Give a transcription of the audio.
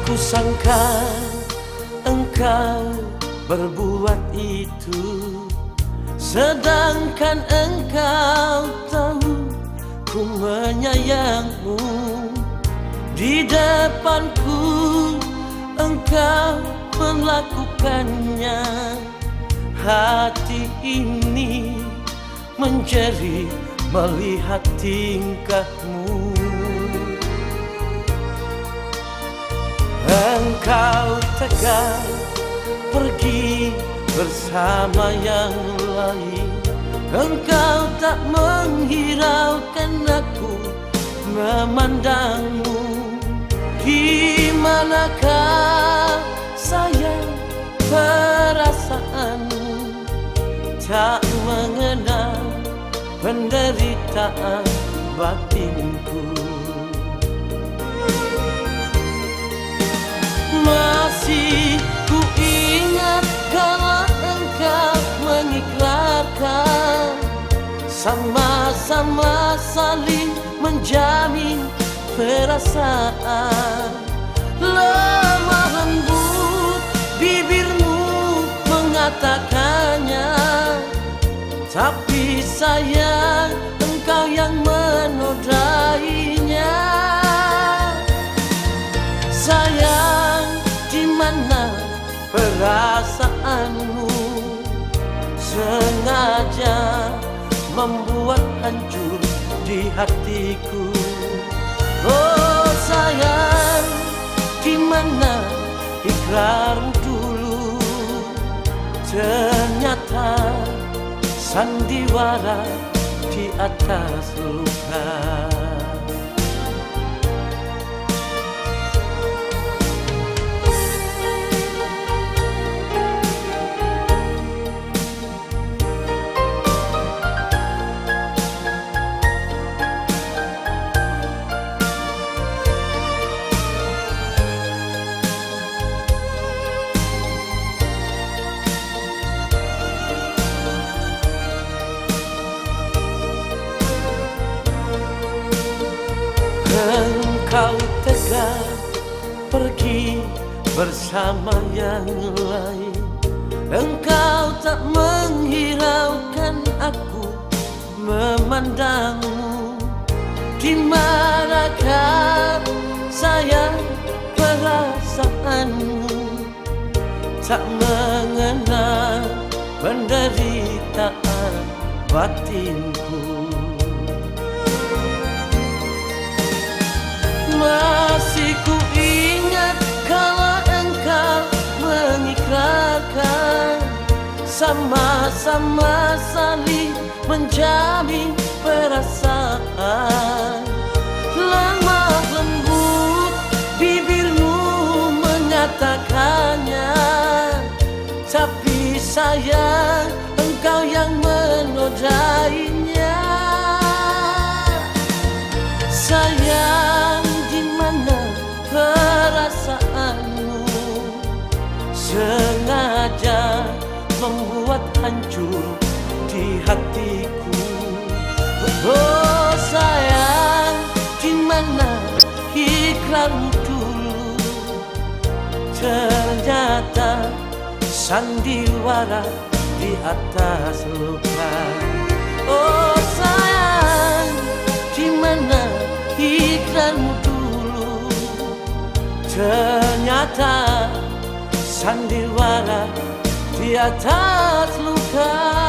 Kusangka engkau berbuat itu, sedangkan engkau tahu ku menyayangmu. Di depanku engkau melakukannya. Hati ini menjerit melihat tingkahmu. Engkau tegar pergi bersama yang lain. Engkau tak menghiraukan aku memandangmu. Di manakah sayang perasaanmu? Tak mengenal penderitaan batinku. Masih ku ingat kala engkau mengikrarkan, sama-sama saling menjamin perasaan. Lemah lembut bibirmu mengatakannya, tapi sayang engkau yang menodainya. Sayang, di mana perasaanmu? Sengaja membuat hancur di hatiku. Oh sayang, di mana ikrarmu dulu? Ternyata sandiwara di atas luka. Engkau tegar pergi bersama yang lain. Engkau tak menghiraukan aku memandangmu. Di manakah sayang perasaanmu? Tak mengenal penderitaan batinku. Masih ku ingat kala engkau mengikrarkan, sama-sama saling menjamin perasaan. Lemah lembut bibirmu mengatakannya, tapi sayang engkau yang menodainya. Sayang, di mana perasaanmu? Sengaja membuat hancur di hatiku. Oh sayang, di mana ikrarmu dulu? Ternyata sandiwara di atas luka. Oh sayang, di mana ikrarmu dulu? Ternyata sandiwara di atas luka.